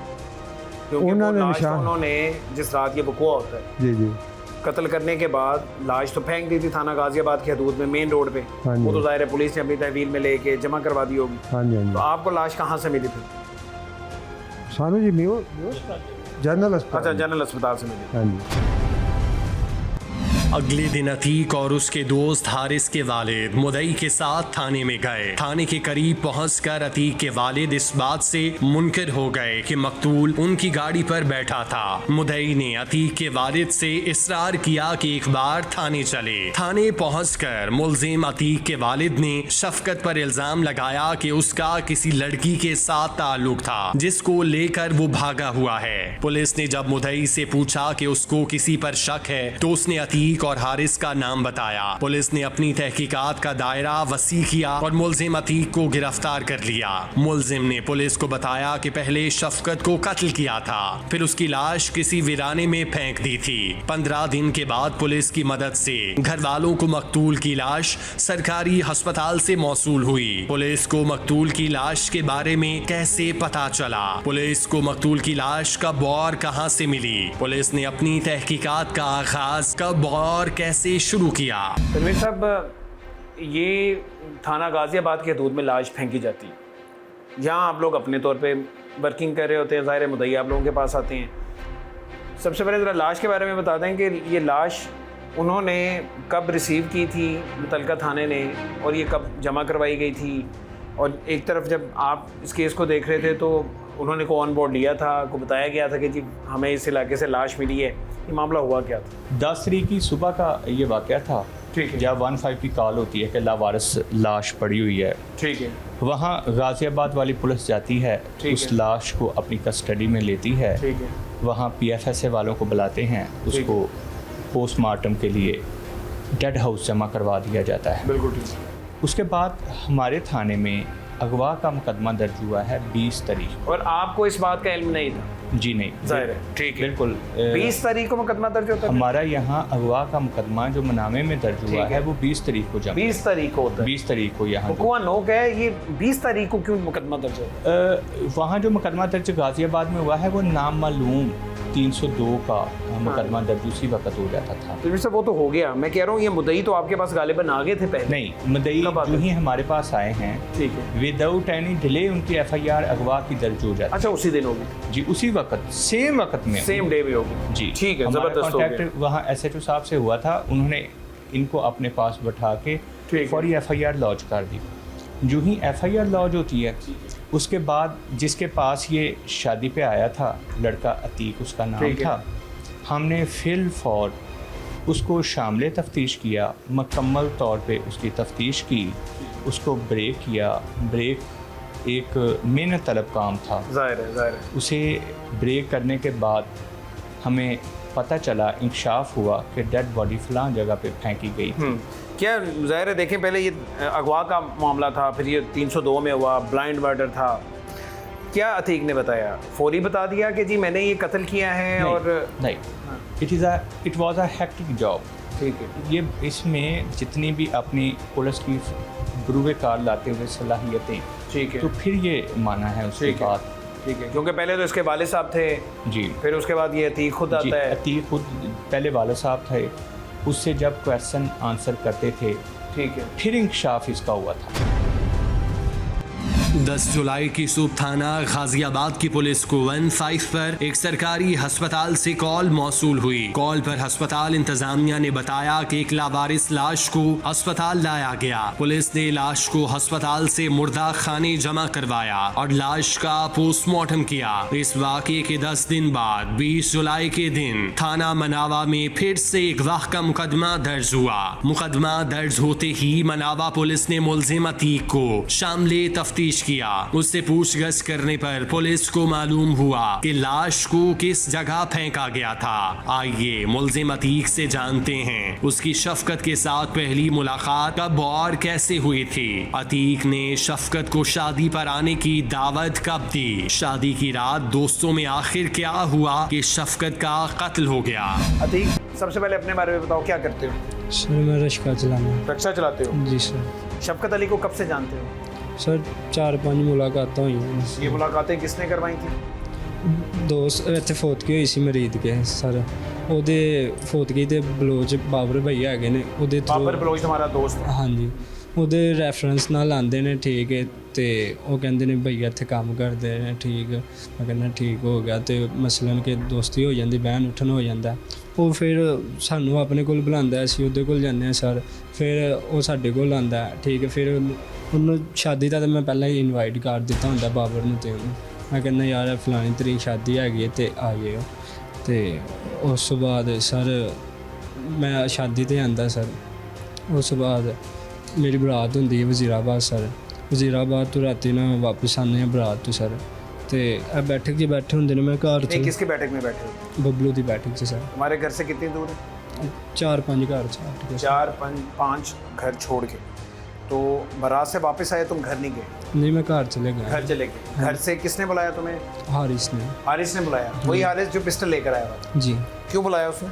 क्योंकि वो लाश तो उन्होंने जिस रात ये बकुआ होता है जी जी कत्ल करने के बाद लाश तो फेंक दी थी थाना गाजियाबाद की हदूद में, मेन रोड पे। वो तो ज़ाहिर है पुलिस ने अपनी तहवील में लेके जमा करवा दी होगी। हाँ जी। तो आपको लाश कहाँ से मिली थी? सानू जी जनरल अस्पताल। अच्छा, जनरल अस्पताल से मिली। हाँ जी। अगले दिन अतीक और उसके दोस्त हारिस के वालिद मुदई के साथ थाने में गए। थाने के करीब पहुंचकर अतीक के वालिद इस बात से मुनकिर हो गए कि मकतूल उनकी गाड़ी पर बैठा था। मुदई ने अतीक के वालिद से इसरार किया कि एक बार थाने चले। थाने पहुंचकर मुलजिम अतीक के वालिद ने शफकत पर इल्जाम लगाया कि उसका किसी लड़की के साथ ताल्लुक था जिसको लेकर वो भागा हुआ है। पुलिस ने जब मुदई से पूछा कि उसको किसी पर शक है तो उसने अतीक और हारिस का नाम बताया। पुलिस ने अपनी तहकीकात का दायरा वसी किया और मुलजिम अतीक को गिरफ्तार कर लिया। मुलजिम ने पुलिस को बताया कि पहले शफकत को कत्ल किया था, फिर उसकी लाश किसी वीराने में फेंक दी थी। 15 दिन के बाद पुलिस की मदद से घर वालों को मकतूल की लाश सरकारी अस्पताल से मौसूल हुई। पुलिस को मकतूल की लाश के बारे में कैसे पता चला? पुलिस को मकतूल की लाश कब और कहां से मिली? पुलिस ने अपनी तहकीकात का आगाज कब और कैसे शुरू किया? तनवीर साहब, ये थाना गाजियाबाद के हदूद में लाश फेंकी जाती है, यहाँ आप लोग अपने तौर पे वर्किंग कर रहे होते हैं, ज़ाहिर मुदई आप लोगों के पास आते हैं। सबसे पहले ज़रा लाश के बारे में बता दें कि ये लाश उन्होंने कब रिसीव की थी मुतलका थाने ने और ये कब जमा करवाई गई थी? और एक तरफ जब आप इस केस को देख रहे थे तो उन्होंने को ऑन बोर्ड लिया था, को बताया गया था कि जी हमें इस इलाके से लाश मिली है, ये मामला हुआ क्या था? 10 तारीख की सुबह का ये वाक़या था। ठीक है। जब 15 की कॉल होती है कि लावारिस लाश पड़ी हुई है, ठीक है। वहाँ गाज़ियाबाद वाली पुलिस जाती है, उस लाश को अपनी कस्टडी में लेती है। ठीक है। वहाँ PFSA वालों को बुलाते हैं, उसको पोस्टमार्टम के लिए डेड हाउस जमा करवा दिया जाता है। बिल्कुल ठीक। उसके बाद हमारे थाने में अगवा का मुकदमा दर्ज हुआ है 20 तारीख। और आपको इस बात का इल्म नहीं था? जी नहीं, जाहिर है, ठीक है, बिल्कुल। 20 तारीख को मुकदमा दर्ज होता है? हमारा यहाँ अगवा का मुकदमा जो मनामे में दर्ज हुआ है वो 20 तारीख को जमा 20 तारीख को होता है। 20 तारीख को यहाँ हुक्मा नोक है, ये 20 तारीख को क्यों मुकदमा दर्ज होता है? वहाँ जो मुकदमा दर्ज गाजियाबाद में हुआ है वो नामालूम 302 का मुकदमा दर्ज उसी वक्त हो जाता था। तो जैसे वो तो हो गया, मैं कह रहा हूँ ये मुद्दई तो आपके पास गालिबन आ गए थे पहले? नहीं, मुद्दई जो ही हमारे पास आए हैं, ठीक है, विदाउट एनी डिले उनकी FIR अगवा की दर्ज हो जाती है। अच्छा, उसी दिन होगी? जी, उसी वक्त, सेम वक्त में, सेम डे में होगी। जी, ठीक है, जबरदस्त हो गया। कॉन्टैक्ट वहाँ SHO साहब से हुआ था, उन्होंने इनको अपने पास बैठा के फौरी FIR लॉन्च कर दी। जो ही FIR लॉन्च होती है उसके बाद जिसके पास ये शादी पे आया था लड़का, अतीक उसका नाम था, हमने फिल फौर उसको शामिल तफ्तीश किया, मुकम्मल तौर पे उसकी तफ्तीश की, उसको ब्रेक किया। ब्रेक एक मेहनत तलब काम था, ज़ाहिर है। उसे ब्रेक करने के बाद हमें पता चला, इंकशाफ हुआ कि डेड बॉडी फलां जगह पे फेंकी गई थी। क्या ज़ाहिर है, देखें पहले ये अगवा का मामला था, फिर ये 302 में हुआ, ब्लाइंड मर्डर था। क्या अतीक ने बताया? फौरी बता दिया कि जी मैंने ये कत्ल किया है? नहीं, और नहीं, it was a hectic job. ठीक है, ये इसमें जितनी भी अपनी पुलिस की गुरूवे कार लाते हुए सलाहियतें, ठीक है, तो फिर ये माना है उसके बाद। ठीक है, क्योंकि पहले तो इसके वाले साहब थे जी, फिर उसके बाद ये अतीक खुद आता है। अतीक खुद पहले वाले साहब थे, उससे जब क्वेश्चन आंसर करते थे, ठीक है, फिर इंकशाफ इसका हुआ था। 10 जुलाई की सुबह थाना गाजियाबाद की पुलिस को 15 पर एक सरकारी अस्पताल से कॉल मौसूल हुई। कॉल पर अस्पताल इंतजामिया ने बताया कि एक लावारिस लाश को अस्पताल लाया गया। पुलिस ने लाश को अस्पताल से मुर्दा खाने जमा करवाया और लाश का पोस्टमार्टम किया। इस वाक़े के 10 दिन बाद 20 जुलाई के दिन थाना मनावा में फिर से एक वाक़ का मुकदमा दर्ज हुआ। मुकदमा दर्ज होते ही मनावा पुलिस ने मुलजिम अतीक को शामिल तफ्तीश किया। उससे पूछगछ करने पर पुलिस को मालूम हुआ कि लाश को किस जगह फेंका गया था। आइए मुलजिम अतीक से जानते हैं उसकी शफकत के साथ पहली मुलाकात कब और कैसे हुई थी। अतीक ने शफकत को शादी पर आने की दावत कब दी? शादी की रात दोस्तों में आखिर क्या हुआ कि शफकत का कत्ल हो गया? अतीक, सबसे पहले अपने बारे में बताओ, क्या करते हो? सर मैं रिक्शा चलाते हो? जी सर। शफकत अली को कब से जानते हो? सर 4-5 मुलाकातें हुई हैं। ये मुलाकातें किसने करवाई थी? दोस्त ਇੱਥੇ ਫੋਤਗੀ ਹੋਈ ਸੀ ਮਰੀਦ ਕੇ ਸਰ, ਉਹਦੇ ਫੋਤਗੀ ਦੇ ਬਲੋਚ ਬਾਬਰ ਭਈਆ ਹੈਗੇ ਨੇ, ਉਹਦੇ बाबर बलोच तुम्हारा दोस्त है? ਹਾਂਜੀ, ਉਹਦੇ ਰੈਫਰੈਂਸ ਨਾਲ ਆਉਂਦੇ ਨੇ, ਠੀਕ ਹੈ, ਤੇ ਉਹ ਕਹਿੰਦੇ ਨੇ ਭਈਆ ਇੱਥੇ ਕੰਮ ਕਰਦੇ ਨੇ, ਠੀਕ। ਮੈਂ ਕਹਿੰਦਾ ਠੀਕ ਹੋ ਗਿਆ, ਤੇ ਮਸਲਨ ਕਿ ਦੋਸਤੀ ਹੋ ਜਾਂਦੀ, ਬਹਿਣ ਉੱਠਣ ਹੋ ਜਾਂਦਾ। ਉਹ ਫਿਰ ਸਾਨੂੰ ਆਪਣੇ ਕੋਲ ਬੁਲਾਉਂਦਾ, ਅਸੀਂ ਉਹਦੇ ਕੋਲ ਜਾਂਦੇ ਹਾਂ ਸਰ, ਫਿਰ ਉਹ ਸਾਡੇ ਕੋਲ ਆਉਂਦਾ, ਠੀਕ ਹੈ। ਫਿਰ ਉਹਨੂੰ ਸ਼ਾਦੀ ਦਾ ਤਾਂ ਮੈਂ ਪਹਿਲਾਂ ਹੀ ਇਨਵਾਈਟ ਕਰ ਦਿੱਤਾ ਹੁੰਦਾ ਬਾਬਰ ਨੂੰ, ਤੇ ਉਹਨੂੰ ਮੈਂ ਕਹਿੰਦਾ ਯਾਰ ਫਲਾਣੀ ਤਰੀਕ ਸ਼ਾਦੀ ਹੈਗੀ ਹੈ ਤੇ ਆ ਜਾਇਓ। ਤੇ ਉਸ ਤੋਂ ਬਾਅਦ ਸਰ ਮੈਂ ਸ਼ਾਦੀ 'ਤੇ ਆਉਂਦਾ ਸਰ। ਉਸ ਤੋਂ ਬਾਅਦ ਮੇਰੀ ਬਰਾਤ ਹੁੰਦੀ ਹੈ ਵਜ਼ੀਰਾਬਾਦ ਸਰ। ਵਜ਼ੀਰਾਬਾਦ ਤੋਂ ਰਾਤੀ ਨਾ ਵਾਪਸ ਆਉਂਦੇ ਹਾਂ ਬਰਾਤ ਤੋਂ ਸਰ। ਤੇ ਇਹ ਬੈਠਕ 'ਚ ਬੈਠੇ ਹੁੰਦੇ ਨੇ, ਮੈਂ ਘਰ 'ਚ किसकी बैठक में बैठे हो? बबलू की बैठक 'ਚ सर। हमारे घर से कितनी दूर है? 4-5 घर से। 4-5 घर छोड़ के तो बारात से वापस आए, तुम घर नहीं गए? नहीं, मैं घर चले गया। घर चले गए। घर से किसने बुलाया तुम्हें? हारिस ने। हारिस ने बुलाया? वही हारिस जो पिस्टल लेकर आया था? जी। क्यों बुलाया उसने?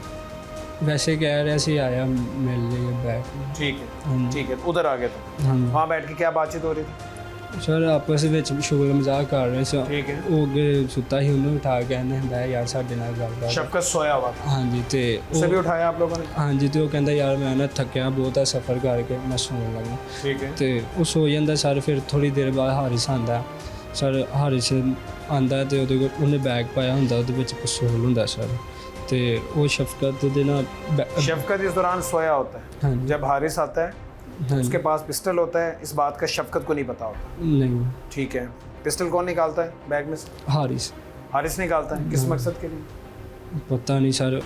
वैसे कह रहे से आया मिल लिए बैठ। ठीक है, ठीक है, उधर आ गए तुम। हाँ वहाँ बैठ के क्या बातचीत हो रही थी? सर आपस ਵਿੱਚ ਸ਼ੁਗਲ ਮਜ਼ਾਕ ਕਰ ਰਹੇ ਸੀ। ठीक है। ਉਹ ਅੱਗੇ ਸੁੱਤਾ ਸੀ, ਉਹਨੂੰ ਉਠਾ ਕੇ ਕਹਿੰਦੇ ਹੁੰਦਾ ਯਾਰ ਸਾਡੇ ਨਾਲ ਗੱਲਬਾਤ। शफकत सोया हुआ था? ਹਾਂਜੀ, ਤੇ उसे भी उठाया आप लोगों ने? ਹਾਂਜੀ, ਤੇ ਉਹ ਕਹਿੰਦਾ ਯਾਰ ਮੈਂ ਨਾ ਥੱਕਿਆ ਬਹੁਤ ਆ ਸਫ਼ਰ ਕਰਕੇ, ਮੈਂ ਸੌਣ ਲੱਗਾ। ठीक है। ਤੇ ਉਹ ਸੋ ਜਾਂਦਾ ਸਰ। ਫਿਰ ਥੋੜੀ ਦੇਰ ਬਾਅਦ ਹਾਰਿਸ ਆਉਂਦਾ ਸਰ। ਹਾਰਿਸ ਆਉਂਦਾ ਤੇ ਉਹਦੇ ਕੋਲ ਉਹਨੇ ਬੈਗ ਪਾਇਆ ਹੁੰਦਾ, ਉਹਦੇ ਵਿੱਚ ਪਿਸਤੌਲ ਹੁੰਦਾ ਸਰ। ਤੇ ਉਹ ਸ਼ਫਕਤ ਦੇ ਨਾਲ शफकत इस दौरान सोया होता है। हाँ। जब हारिस आता है उसके पास पिस्टल होता है, इस बात का शफकत को नहीं पता होता। नहीं, ठीक है। पिस्टल कौन निकालता है बैग में से? हारिस। हारिस निकालता है? किस मकसद के लिए? पता नहीं सर।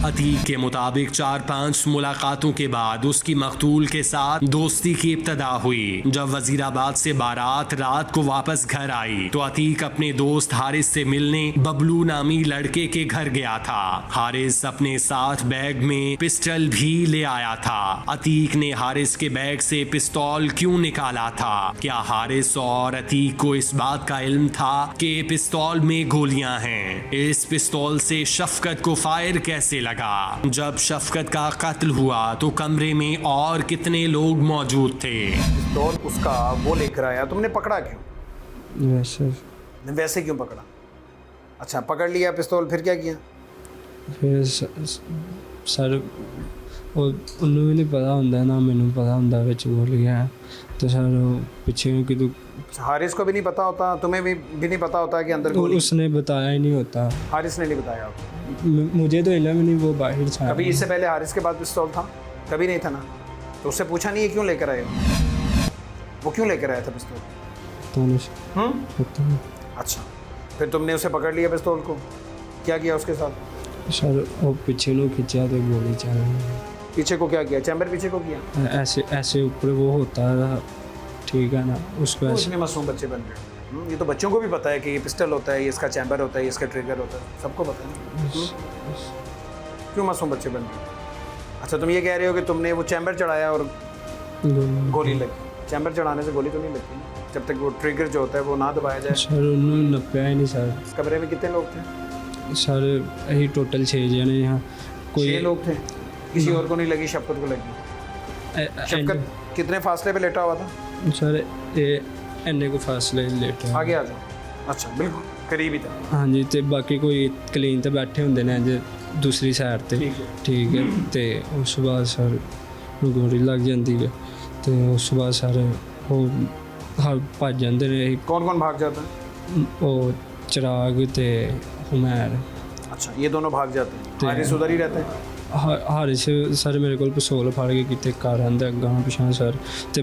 अतीक के मुताबिक 4-5 मुलाकातों के बाद उसकी मकतूल के साथ दोस्ती की इब्तदा हुई। जब वजीराबाद से बारात रात को वापस घर आई तो अतीक अपने दोस्त हारिस से मिलने बबलू नामी लड़के के घर गया था। हारिस अपने साथ बैग में पिस्टल भी ले आया था। अतीक ने हारिस के बैग से पिस्तौल क्यों निकाला था? क्या हारिस और अतीक को इस बात का इल्म था कि पिस्तौल में गोलियां हैं? इस पिस्तौल से शफकत को फायर कैसे लगा? जब शफकत का कत्ल हुआ तो कमरे में और कितने लोग मौजूद थे? पिस्तौल उसका वो लेकर आया, तुमने पकड़ा क्यों? वैसे क्यों पकड़ा? अच्छा, पकड़ लिया पिस्तौल, फिर क्या किया? फिर सर ਉਹਨੂੰ ਵੀ ਨਹੀਂ ਪਤਾ ਹੁੰਦਾ ਨਾ ਮੈਨੂੰ ਪਤਾ ਹੁੰਦਾ ਵਿੱਚ ਗੋਲੀ ਗਿਆ तो सर पीछे कि हारिस को भी नहीं पता होता, तुम्हें भी नहीं पता होता कि अंदर गोली? उसने बताया ही नहीं होता। हारिस ने नहीं बताया? मुझे तो इल्म ही नहीं, वो बाहर था। कभी इससे पहले हारिस के बाद पिस्तौल था? कभी नहीं था ना। तो उससे पूछा नहीं है क्यों लेकर आए? वो क्यों लेकर आया था पिस्तौल? तो नहीं। अच्छा, फिर तुमने उसे पकड़ लिया पिस्तौल को, क्या किया उसके साथ? सर वो पीछे को खींचा तो गोली चल रही। पीछे को क्या किया? चैम्बर पीछे को किया? ऐसे ऐसे ऊपर वो होता है, ठीक है ना, उसको ऐसे। इतने मासूम बच्चे बन गए। ये तो बच्चों को भी पता है कि ये पिस्टल होता है, ये इसका चैम्बर होता है, ये इसका ट्रिगर होता है, सबको पता है। क्यों मासूम बच्चे बन गए? अच्छा, तुम ये कह रहे हो कि तुमने वो चैम्बर चढ़ाया और गोली लगी। चैम्बर चढ़ाने से गोली तो नहीं लगती जब तक वो ट्रिगर जो होता है वो ना दबाया जाए। सर उन्होंने नपया ही नहीं सर। कमरे में कितने लोग थे? सर यही टोटल 6 जने यहाँ। 6 लोग थे, किसी और को नहीं लगी? शफकत को लगी? शफकत कितने फासले पे लेटा हुआ था? सर ये इन्ने को फासले लेटा। आगे आ जाओ। अच्छा, बिल्कुल करीब ही था। हाँ जी, तो बाकी कोई कलीन ते बैठे होंगे ने जे दूसरी साइड ते, ठीक है। तो उस बाद सर गोली लग जाती है, तो उस बाद सर वो भज जाते ने। कौन कौन भाग जाता है? वो चिराग ते हुमैर। अच्छा, ये दोनों भाग जाते हैं? हारिस उधर ही रहते हैं? हारिस सर मेरे को पिस्तौल फाड़ के कितने घर आंदा गां पिछा सर, तो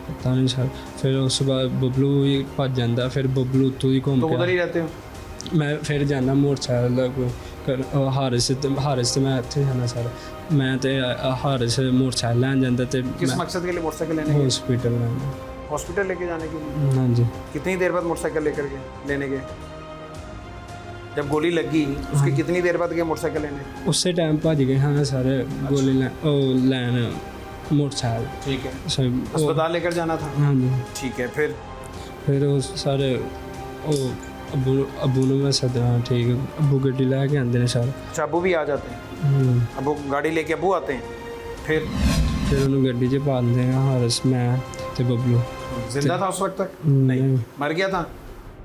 पता नहीं सर। फिर उस बाद बबलू भी भज जाता, फिर बबलू तू ही घूम तो उधर के ही रहते हो? मैं फिर जाना मोटरसाइकिल हारिस तो मैं इत्थे जाना सर। मैं तो हारिस मोटरसाइकिल लैन जाता। तो किस मकसद के लिए मोटरसाइकिल लेने के? हॉस्पिटल हॉस्पिटल लेके जाने के लिए? हाँ जी। कितनी देर बाद मोटरसाइकिल लेकर के लेने गए? जब गोली लगी उसकी कितनी देर बाद गए मोटरसाइकिल लेने? उसी टाइम भज गए हाँ सारे। गोली लैन मोटरसाइकिल। ठीक है। सर अस्पताल लेकर जाना था? हाँ जी। ठीक है। फिर वो सारे अबू ने मैं सदना, ठीक है, अबू गड्डी लैके आते हैं सर। अच्छा, अबू भी आ जाते हैं? अबू गाड़ी लेके अबू आते हैं? फिर उन्होंने गड्डी च पा देते हैं हारिस, मैं ते बबलू। जिंदा था उस वक्त तक? नहीं, मर गया था।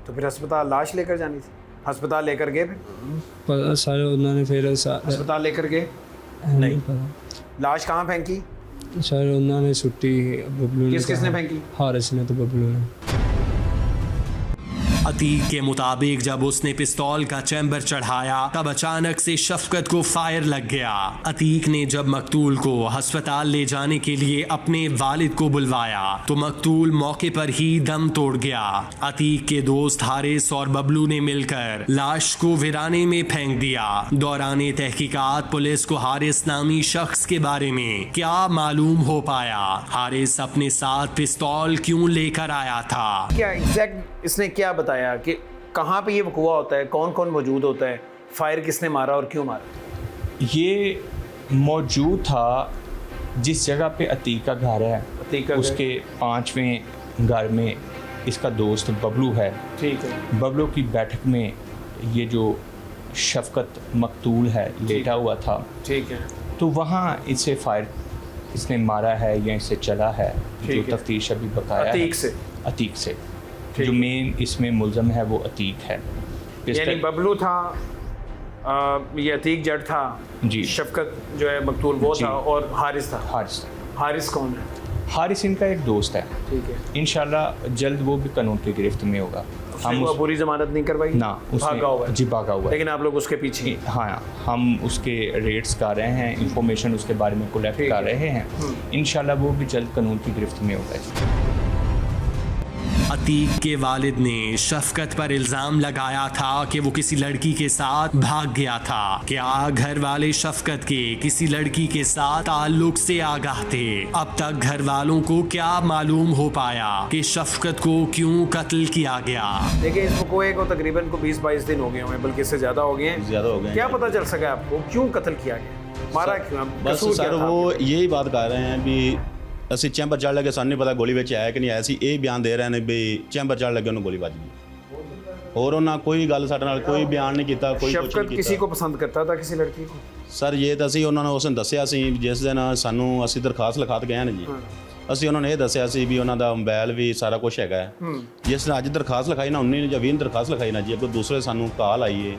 तो फिर अस्पताल लाश लेकर जानी थी? अस्पताल लेकर गए? पर सर उन्होंने फिर अस्पताल लेकर गए? नहीं पता। लाश कहाँ फेंकी? सर उन्होंने छुट्टी बबलू ने। किसने फेंकी? हारिस ने तो बबलू ने। अतीक के मुताबिक जब उसने पिस्तौल का चैम्बर चढ़ाया तब अचानक से शफकत को फायर लग गया। अतीक ने जब मकतूल को अस्पताल ले जाने के लिए अपने वालिद को बुलवाया तो मकतूल मौके पर ही दम तोड़ गया। अतीक के दोस्त हारिस और बबलू ने मिलकर लाश को वीराने में फेंक दिया। दौरान तहकीकात पुलिस को हारिस नामी शख्स के बारे में क्या मालूम हो पाया? हारिस अपने साथ पिस्तौल क्यों लेकर आया था? क्या एग्जैक्ट इसने क्या बताया कि कहाँ पे ये वक़ुआ होता है, कौन कौन मौजूद होता है, फायर किसने मारा और क्यों मारा? ये मौजूद था जिस जगह पे अतीक का घर है, अतीक का उसके 5वें घर में इसका दोस्त बबलू है। ठीक है। बबलू की बैठक में ये जो शफकत मकतूल है लेटा हुआ था। ठीक है। तो वहाँ इसे फायर इसने मारा है या इससे चला है, जो ठीक है। तफ्तीश अभी बकाया है। अतीक से जो मेन इसमें मुल्ज़म है वो अतीक है। यानी बबलू था, ये अतीक जड़ था जी, शफकत जो है मकतूल वो था, और हारिस था। हारिस कौन है? हारिस इनका एक दोस्त है। ठीक है। इंशाल्लाह जल्द वो भी कानून की गिरफ्त में होगा। हम पूरी जमानत नहीं करवाई ना, भागा हुआ है। जी भागा हुआ है, लेकिन आप लोग उसके पीछे? हाँ, हम उसके रेट्स कर रहे हैं, इंफॉर्मेशन उसके बारे में कलेक्ट कर रहे हैं। इंशाल्लाह वो भी जल्द कानून की गिरफ्त में होगा। अतीक के वालिद ने शफकत पर इल्जाम लगाया था कि वो किसी लड़की के साथ भाग गया था। क्या घर वाले शफकत के किसी लड़की के साथ ताल्लुक से आगाह थे? अब तक घर वालों को क्या मालूम हो पाया कि शफकत को क्यों कत्ल किया गया? देखिए, इस वक़्त को तकरीबन 20-22 दिन हो गए हैं, बल्कि इससे ज़्यादा हो गए हैं। क्या पता चल सका आपको क्यों कत्ल किया गया, मारा क्यों? बस सर वो यही बात कर रहे हैं भी ਅਸੀਂ ਚੈਂਬਰ ਚੜ ਲੱਗੇ, ਸਾਨੂੰ ਨਹੀਂ ਪਤਾ ਗੋਲੀ ਵਿੱਚ ਆਇਆ ਕਿ ਨਹੀਂ ਆਇਆ ਸੀ। ਇਹ ਬਿਆਨ ਦੇ ਰਹੇ ਨੇ ਵੀ ਚੈਂਬਰ ਚੜ ਲੱਗੇ ਉਹਨੂੰ ਗੋਲੀ ਵੱਜ ਗਈ। ਹੋਰ ਉਹਨਾਂ ਕੋਈ ਗੱਲ ਸਾਡੇ ਨਾਲ ਕੋਈ ਬਿਆਨ ਨਹੀਂ ਕੀਤਾ, ਕੋਈ ਕੁਝ ਨਹੀਂ शफकत ਕੀਤਾ। किसी को पसंद करता था, किसी लड़की को? ਸਰ ਇਹ ਤਾਂ ਅਸੀਂ ਉਹਨਾਂ ਨੂੰ ਉਸ ਨੂੰ ਦੱਸਿਆ ਸੀ ਜਿਸ ਦਿਨ ਸਾਨੂੰ ਅਸੀਂ ਦਰਖਾਸਤ ਲਿਖਾ ਕੇ ਗਏ ਨੇ ਜੀ। ਅਸੀਂ ਉਹਨਾਂ ਨੂੰ ਇਹ ਦੱਸਿਆ ਸੀ ਵੀ ਉਹਨਾਂ ਦਾ ਮੋਬਾਈਲ ਵੀ ਸਾਰਾ ਕੁਝ ਹੈਗਾ ਹੈ। ਜਿਸ ਨੇ ਅੱਜ ਦਰਖਾਸਤ ਲਿਖਾਈ ਨਾ 19 ਜਾਂ 20 ਨੂੰ ਦਰਖਾਸਤ ਲਿਖਾਈ ਨਾ ਜੀ, ਅੱਗੋਂ ਦੂਸਰੇ ਸਾਨੂੰ ਕਾਲ ਆਈ ਏ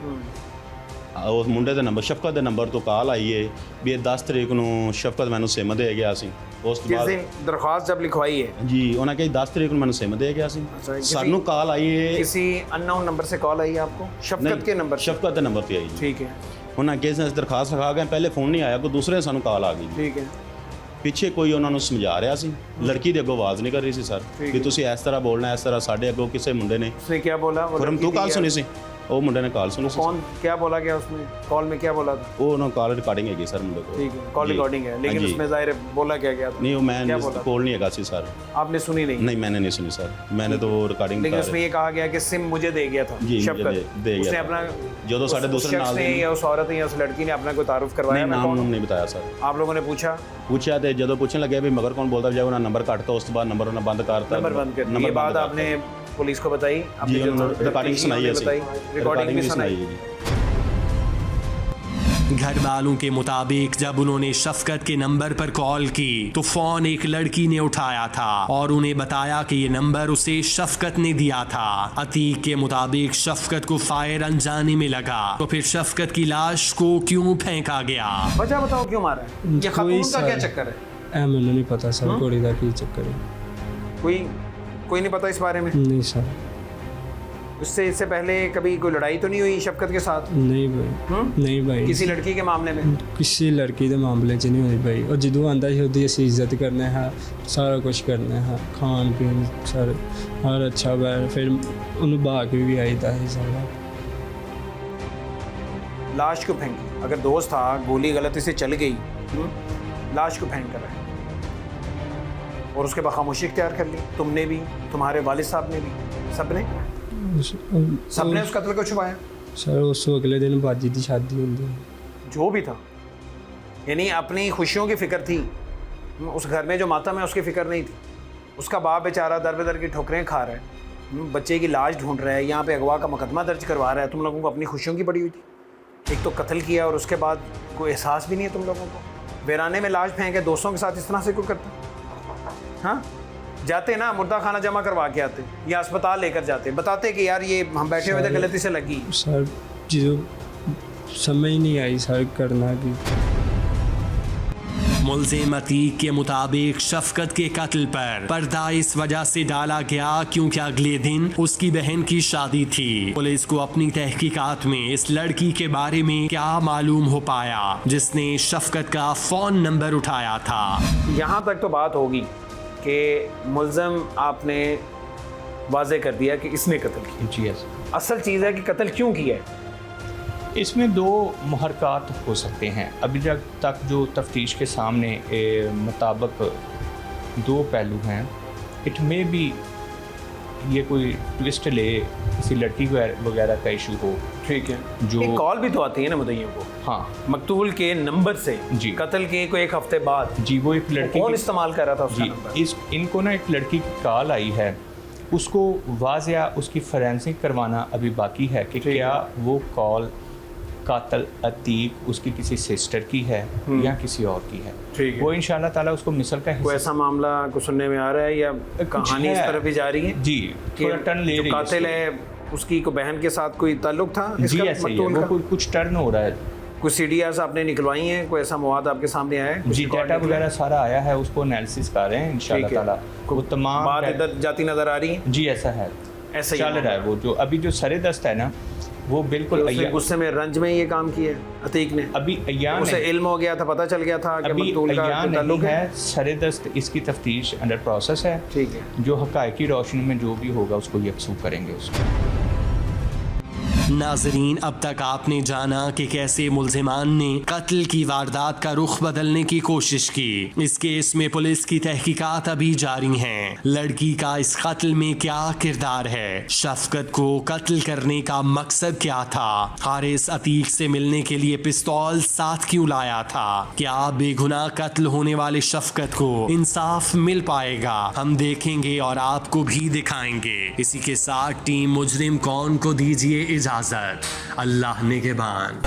ਉਸ ਮੁੰਡੇ ਦੇ ਨੰਬਰ ਸ਼ਫਕਤ ਦੇ ਨੰਬਰ ਤੋਂ ਕਾਲ ਆਈ ਏ ਵੀ ਇਹ 10 ਤਰੀਕ ਨੂੰ ਸ਼ਫਕਤ ਮੈਨੂੰ ਸਿਮ ਦੇ ਗਿਆ ਸੀ। ਉਸ ਤੋਂ जिस ਬਾਅਦ दिन दरख्वास्त जब लिखवाई है ਜੀ ਉਹਨਾਂ ਕਹੀ 10 ਤਰੀਕ ਨੂੰ ਮੈਨੂੰ ਸਿਮ ਦੇ ਗਿਆ ਸੀ। ਸਾਨੂੰ ਕਾਲ ਆਈ ਏ किसी अननोन नंबर से कॉल आई है आपको? शफकत के नंबर से? ਸ਼ਫਕਤ ਦੇ ਨੰਬਰ ਤੇ ਆਈ ਜੀ। ठीक है, ਉਹਨਾਂ ਕਿਸ ਨੇ ਦਰਖਾਸਤ ਲਿਖਾ ਗਏ, ਪਹਿਲੇ ਫੋਨ ਨਹੀਂ ਆਇਆ, ਕੋਈ ਦੂਸਰੇ ਸਾਨੂੰ ਕਾਲ ਆ ਗਈ। ठीक है। ਪਿੱਛੇ ਕੋਈ ਉਹਨਾਂ ਨੂੰ ਸਮਝਾ ਰਿਹਾ ਸੀ, ਲੜਕੀ ਦੇ ਅੱਗੋਂ ਆਵਾਜ਼ ਨਹੀਂ ਕਰ ਰਹੀ ਸੀ ਸਰ ਕਿ ਤੁਸੀਂ ਇਸ ਤਰ੍ਹਾਂ ਬੋਲਣਾ, ਇਸ ਤਰ੍ਹਾਂ। ਸਾਡੇ ਅੱਗੋਂ ਕਿਸੇ ਮੁੰਡੇ ਨੇ उसने क्या बोला? वो ਖੁਰਮ लड़की ਤੂੰ थी ਕਾਲ क्या? ਸੁਣੀ ਸੀ, ਉਹ ਮੁੰਡੇ ਨੇ ਕਾਲ ਸੁਣੀ ਸੀ। कौन क्या बोला गया उसमें? कॉल में क्या बोला था? ਉਹ ਉਹਨਾਂ ਕਾਲ ਰਿਕਾਰਡਿੰਗ ਹੈਗੀ ਸਰ ਮੁੰਡੇ ਕੋਲ। ठीक है, कॉल जी। रिकॉर्डिंग है, लेकिन हाँ जी। उसमें जाहिर है बोला क्या गया था? नहीं वो क्या मैं बोला? कोल नहीं हैगा सी सर। आपने सुनी नहीं? नहीं मैंने नहीं सुनी सर, मैंने तो वो रिकॉर्डिंग लेकिन उसमें ये कहा गया कि सिम मुझे दे गया था जी, मुझे शफकत। दे गया उसने था। अपना जो तो साढ़े उस दूसरे शख्स नाल ने दे- या उस औरत ने या उस लड़की ने अपना कोई तारुफ करवाया? नहीं मैं नाम कौन हूं? नहीं बताया सर। आप लोगों ने पूछा? पूछा तो जो पूछने लगे भी मगर कौन बोलता जाए, उन्होंने नंबर काटता, उस बाद नंबर उन्होंने बंद करता। नंबर बंद कर दिया। ये बात आपने पुलिस को बताई? जी उन्होंने रिकॉर्डिंग सुनाई है, रिकॉर्डिंग भी सुनाई है जी। घर वालों के मुताबिक जब उन्होंने शफकत के नंबर पर कॉल की तो फोन एक लड़की ने उठाया था और उन्हें बताया कि ये नंबर उसे शफकत ने दिया था। अतीक के मुताबिक शफकत को फायर अनजाने में लगा, तो फिर शफकत की लाश को क्यों फेंका गया? वजह बताओ क्यों मारा है? ये खातून का क्या चक्कर है? ਮੈਨੂੰ ਨਹੀਂ ਪਤਾ ਸਰ ਕੁੜੀ ਦਾ ਕੀ ਚੱਕਰ ਹੈ। कोई नहीं पता इस बारे में? नहीं सर। इससे पहले कभी कोई लड़ाई तो नहीं हुई शफकत के साथ? नहीं भाई, नहीं भाई, किसी लड़की के मामले में? ਕਿਸੇ ਲੜਕੀ ਦੇ ਮਾਮਲੇ 'ਚ ਨਹੀਂ ਹੋਈ ਭਾਈ। ਉਹ ਜਦੋਂ ਆਂਦਾ ਸੀ ਉਹਦੀ ਅਸੀਂ ਇੱਜ਼ਤ ਕਰਨੇ ਹਾਂ, ਸਾਰਾ ਕੁਝ ਕਰਨੇ ਹਾਂ, ਖਾਣ ਪੀਣ ਸਰ ਹਰ ਅੱਛਾ ਵੈ। ਫਿਰ ਉਹਨੂੰ ਬਹਾ ਕੇ ਵੀ ਆਈਦਾ ਸੀ ਸਾਰਾ। लाश क्यों फेंकी? अगर दोस्त था, गोली गलती से चल गई, लाश क्यों फेंक कर रहा है? और उसके बाद खामोशी इख्तियार कर ली तुमने भी, तुम्हारे वालिद साहब ने भी, सबने उस कत्ल को छुपाया? सर उस अगले दिन बाजी की शादी होंगी। जो भी था, यानी अपनी खुशियों की फिक्र थी, उस घर में जो मातम है उसकी फिक्र नहीं थी। उसका बाप बेचारा दर बदर की ठोकरें खा रहा है, बच्चे की लाश ढूंढ रहा है, यहाँ पे अगवा का मुकदमा दर्ज करवा रहा है। तुम लोगों को अपनी खुशियों की पड़ी हुई थी। एक तो कत्ल किया और उसके बाद कोई एहसास भी नहीं है तुम लोगों को। वीराने में लाश फेंके, दोस्तों के साथ इस तरह से कोई करता? हाँ, जाते ना मुर्दा खाना जमा करवा के आते या अस्पताल लेकर जाते, बताते कि यार ये हम बैठे हुए थे गलती से लगी। सर जो समझ नहीं आई सर करना की। मुल्जिम अतीक के मुताबिक शफकत के कत्ल पर पर्दा इस वजह से डाला गया क्योंकि अगले दिन उसकी बहन की शादी थी। पुलिस को अपनी तहकीकात में इस लड़की के बारे में क्या मालूम हो पाया जिसने शफकत का फोन नंबर उठाया था। यहाँ तक तो बात होगी कि मुल्ज़म आपने वाज़े कर दिया कि इसने कत्ल किया। जी यस। असल चीज़ है कि कत्ल क्यों किया है। इसमें दो महरकात हो सकते हैं। अभी तक जो तफ्तीश के सामने मुताबिक दो पहलू हैं। इट मे बी ये कोई ट्विस्ट ले, किसी लड़की वगैरह का इशू हो। ठीक है, जो एक कॉल भी तो आती है ना मुद्दइयों को, हाँ मकतूल के नंबर से जी, कत्ल के कोई एक हफ्ते बाद जी वो एक लड़की कौन इस्तेमाल कर रहा था उसका जी नंबर? इनको ना एक लड़की की कॉल आई है, उसको वाज़िया उसकी फोरेंसिक करवाना अभी बाकी है कि क्या वो कॉल कातल अतीक उसकी किसी सिस्टर की है या किसी और की है। ठीक है, वो इंशाल्लाह ताला उसको मिसल का कोई ऐसा मामला को सुनने में आ रहा है या कहानी इस तरफ भी जा रही है जी, थोड़ा टर्न ले रही है। कातिल है उसकी को बहन के साथ कोई ताल्लुक था जी, इसका ऐसे ही है, मकतूल वो का? कुछ टर्न हो रहा है। कुछ सीडीआर आपने निकलवाई हैं, कोई ऐसा मवाद आपके सामने आया है? जी डाटा वगैरह सारा आया है, उसको एनालिसिस कर रहे हैं इंशाल्लाह ताला। वो तमाम बात इधर जाती नजर आ रही है। जी ऐसा है, ऐसा ही चल रहा है। वो जो अभी जो सरे दस्त है ना, वो बिल्कुल उसने गुस्से में रंज में ये काम किया है अतीक ने। अभी अय्यान उसे इल्म हो गया था, पता चल गया था कि अभी मकतूल का अय्यान ताल्लुक नहीं है। है, सरेदस्त इसकी तफ्तीश अंडर प्रोसेस है। ठीक है। जो हक़ाइक़ की रोशनी में जो भी होगा उसको यकसू करेंगे उसको। नाजरीन, अब तक आपने जाना कि कैसे मुल्जिमान ने कत्ल की वारदात का रुख बदलने की कोशिश की। इस केस में पुलिस की तहकीकात अभी जारी हैं। लड़की का इस कत्ल में क्या किरदार है, शफकत को कत्ल करने का मकसद क्या था, हारिस अतीक से मिलने के लिए पिस्तौल साथ क्यों लाया था, क्या बेगुनाह कत्ल होने वाले शफकत को इंसाफ मिल पाएगा, हम देखेंगे और आपको भी दिखाएंगे। इसी के साथ टीम मुजरिम कौन को दीजिए इजाजत। अल्लाह निगहबान।